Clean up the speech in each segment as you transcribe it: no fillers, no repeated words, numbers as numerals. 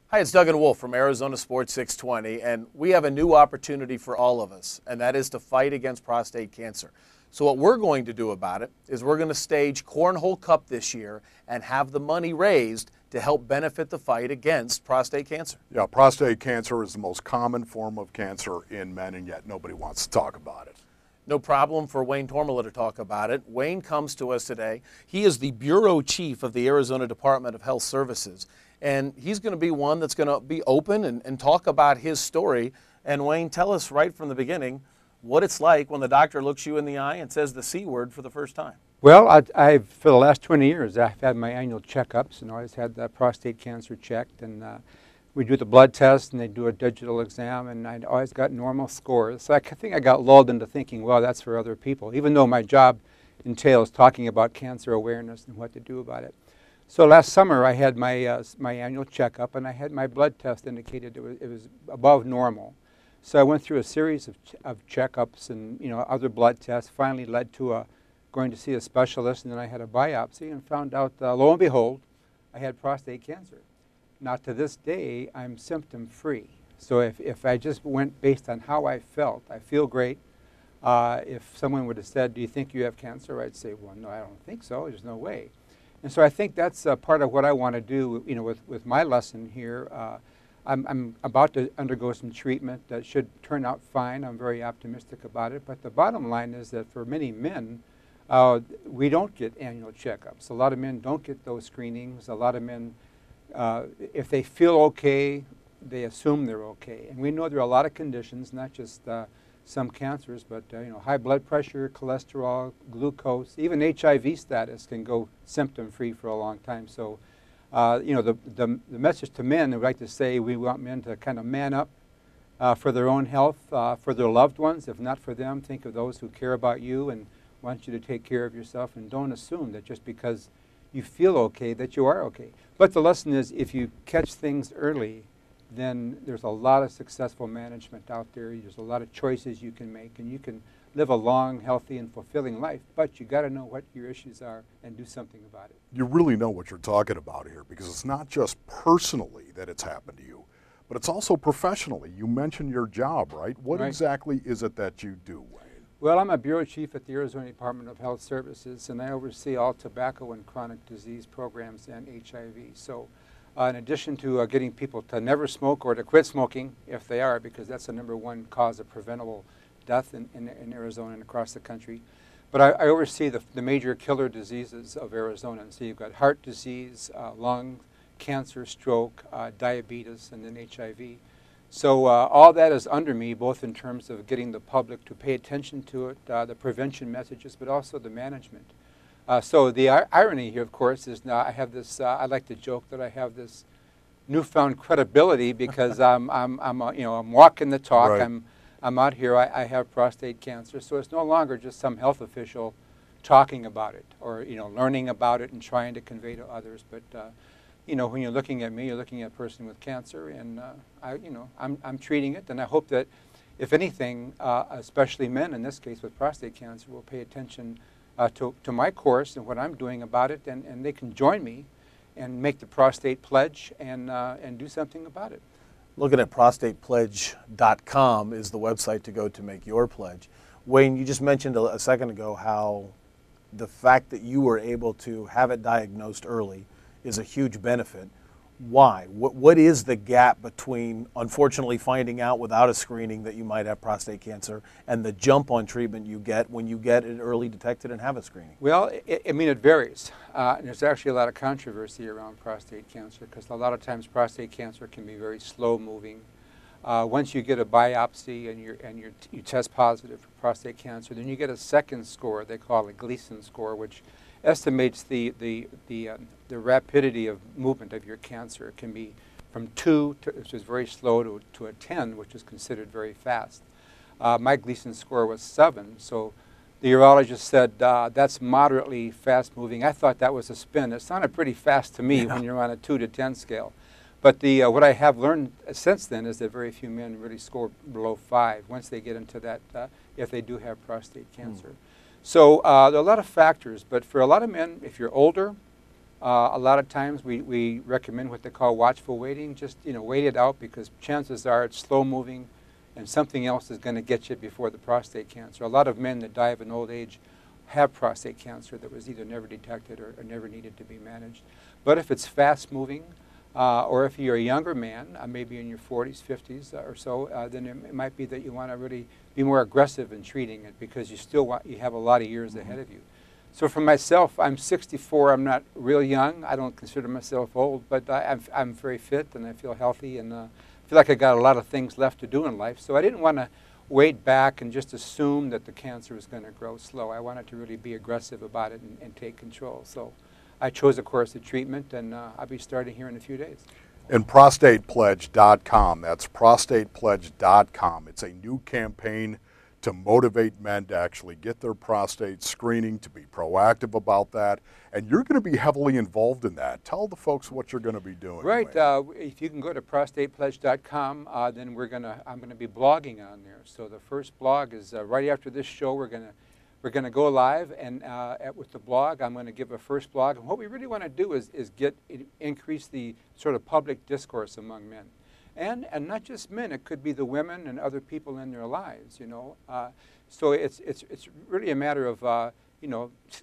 Hi, it's Doug and Wolf from Arizona Sports 620, and we have a new opportunity for all of us, and that is to fight against prostate cancer. So what we're going to do about it is we're going to stage Cornhole Cup this year and have the money raised to help benefit the fight against prostate cancer. Yeah, prostate cancer is the most common form of cancer in men, and yet nobody wants to talk about it. No problem for Wayne Tormala to talk about it. Wayne comes to us today. He is the Bureau Chief of the Arizona Department of Health Services. And he's going to be one that's going to be open and talk about his story. And Wayne, tell us right from the beginning what it's like when the doctor looks you in the eye and says the C word for the first time. Well, I've for the last 20 years, I've had my annual checkups and always had the prostate cancer checked. And we do the blood test and they do a digital exam, and I'd always got normal scores. So I think I got lulled into thinking, well, that's for other people, even though my job entails talking about cancer awareness and what to do about it. So last summer I had my my annual checkup, and I had my blood test indicated it was above normal. So I went through a series of checkups and other blood tests. Finally led to going to see a specialist, and then I had a biopsy and found out, lo and behold, I had prostate cancer. Now to this day I'm symptom free. So if I just went based on how I felt, I feel great. If someone would have said, "Do you think you have cancer?" I'd say, "Well, no, I don't think so. There's no way." And so I think that's part of what I want to do, with my lesson here. I'm about to undergo some treatment that should turn out fine. I'm very optimistic about it. But the bottom line is that for many men, we don't get annual checkups. A lot of men don't get those screenings. A lot of men, if they feel okay, they assume they're okay. And we know there are a lot of conditions, not just some cancers, but high blood pressure, cholesterol, glucose, even HIV status can go symptom-free for a long time. So, the message to men, I'd like to say, we want men to kind of man up for their own health, for their loved ones. If not for them, think of those who care about you and want you to take care of yourself, and don't assume that just because you feel okay that you are okay. But the lesson is, if you catch things early, then there's a lot of successful management out there. There's a lot of choices you can make, and you can live a long, healthy, and fulfilling life. But you got to know what your issues are and do something about it. You really know what you're talking about here, because it's not just personally that it's happened to you, but it's also professionally. You mentioned your job, right? What exactly is it that you do, Wayne? Well, I'm a bureau chief at the Arizona Department of Health Services, and I oversee all tobacco and chronic disease programs and HIV. So in addition to getting people to never smoke or to quit smoking, if they are, because that's the #1 cause of preventable death in Arizona and across the country. But I oversee the major killer diseases of Arizona. And so you've got heart disease, lung cancer, stroke, diabetes, and then HIV. So all that is under me, both in terms of getting the public to pay attention to it, the prevention messages, but also the management. So the irony here, of course, is now I have this. I like to joke that I have this newfound credibility because I'm walking the talk. Right. I'm out here. I have prostate cancer, so it's no longer just some health official talking about it or learning about it and trying to convey to others. But when you're looking at me, you're looking at a person with cancer, and I'm treating it. And I hope that, if anything, especially men in this case with prostate cancer, will pay attention to my course and what I'm doing about it, and they can join me and make the prostate pledge and do something about it. Looking at prostatepledge.com is the website to go to make your pledge. Wayne, you just mentioned a second ago how the fact that you were able to have it diagnosed early is a huge benefit. Why? What is the gap between, unfortunately, finding out without a screening that you might have prostate cancer and the jump on treatment you get when you get it early detected and have a screening? Well, it varies. There's actually a lot of controversy around prostate cancer because a lot of times prostate cancer can be very slow-moving. Once you get a biopsy and you test positive for prostate cancer, then you get a second score they call a Gleason score, which estimates the rapidity of movement of your cancer. It can be from 2, which is very slow, to a 10, which is considered very fast. My Gleason score was 7, so the urologist said that's moderately fast moving. I thought that was a spin. It sounded pretty fast to me when you're on a 2 to 10 scale. But what I have learned since then is that very few men really score below 5 once they get into that, if they do have prostate cancer. So there are a lot of factors, but for a lot of men, if you're older, A lot of times we recommend what they call watchful waiting. Just wait it out, because chances are it's slow moving and something else is going to get you before the prostate cancer. A lot of men that die of an old age have prostate cancer that was either never detected or never needed to be managed. But if it's fast moving, or if you're a younger man, maybe in your 40s, 50s or so, then it might be that you want to really be more aggressive in treating it, because you have a lot of years ahead of you. So for myself, I'm 64. I'm not real young. I don't consider myself old, but I'm very fit and I feel healthy, and I feel like I got a lot of things left to do in life. So I didn't want to wait back and just assume that the cancer was going to grow slow. I wanted to really be aggressive about it and take control. So I chose a course of treatment, and I'll be starting here in a few days. And prostatepledge.com, that's prostatepledge.com. It's a new campaign to motivate men to actually get their prostate screening, to be proactive about that. And you're going to be heavily involved in that. Tell the folks what you're going to be doing. Right. If you can go to prostatepledge.com, then I'm going to be blogging on there. So the first blog is right after this show. We're going to go live, and with the blog, I'm going to give a first blog. And what we really want to do is increase the sort of public discourse among men. And not just men, it could be the women and other people in their lives, So it's really a matter of,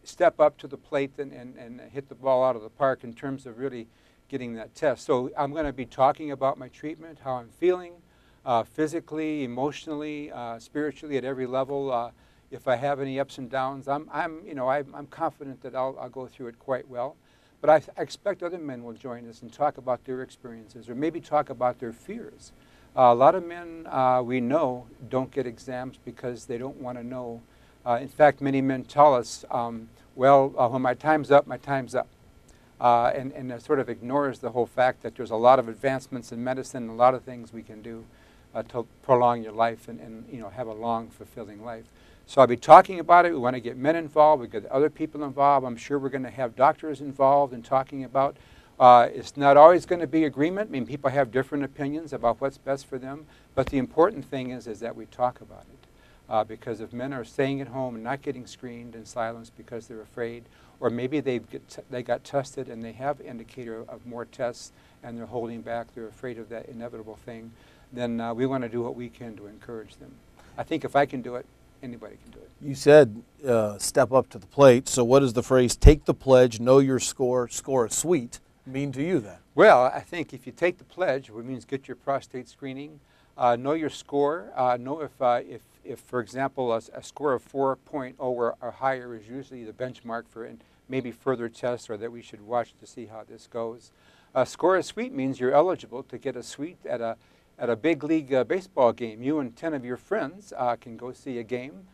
step up to the plate and hit the ball out of the park in terms of really getting that test. So I'm going to be talking about my treatment, how I'm feeling, physically, emotionally, spiritually, at every level. If I have any ups and downs, I'm confident that I'll go through it quite well. But I expect other men will join us and talk about their experiences, or maybe talk about their fears. A lot of men we know don't get exams because they don't want to know. In fact, many men tell us, when my time's up, my time's up. And it sort of ignores the whole fact that there's a lot of advancements in medicine, a lot of things we can do to prolong your life and have a long, fulfilling life. So I'll be talking about it. We want to get men involved. We get other people involved. I'm sure we're going to have doctors involved in talking about. It's not always going to be agreement. I mean, people have different opinions about what's best for them. But the important thing is that we talk about it. Because if men are staying at home and not getting screened in silence because they're afraid, or maybe they got tested and they have indicator of more tests and they're holding back, they're afraid of that inevitable thing, then we want to do what we can to encourage them. I think if I can do it, anybody can do it. You said step up to the plate. So what does the phrase "take the pledge, know your score, score a suite" mean to you then? Well, I think if you take the pledge, which means get your prostate screening, know your score, know if for example, a score of 4.0 or higher is usually the benchmark for maybe further tests, or that we should watch to see how this goes. Score a suite means you're eligible to get a suite at a big league baseball game. You and 10 of your friends can go see a game.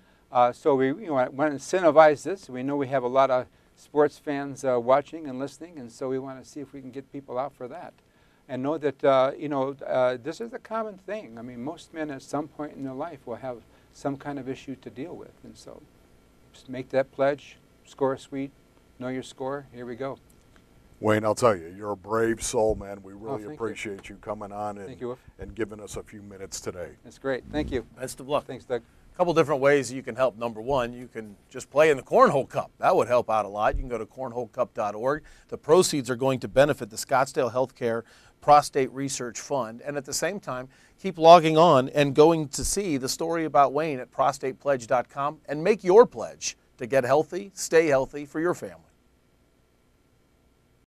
So we want to incentivize this. We know we have a lot of sports fans watching and listening, and so we want to see if we can get people out for that. And know that this is a common thing. I mean, most men at some point in their life will have some kind of issue to deal with. And so just make that pledge, score a suite, know your score. Here we go. Wayne, I'll tell you, you're a brave soul, man. We really thank appreciate you coming on and giving us a few minutes today. That's great. Thank you. Best of luck. Thanks, Doug. A couple different ways you can help. Number one, you can just play in the Cornhole Cup. That would help out a lot. You can go to cornholecup.org. The proceeds are going to benefit the Scottsdale Healthcare Prostate Research Fund. And at the same time, keep logging on and going to see the story about Wayne at prostatepledge.com and make your pledge to get healthy, stay healthy for your family.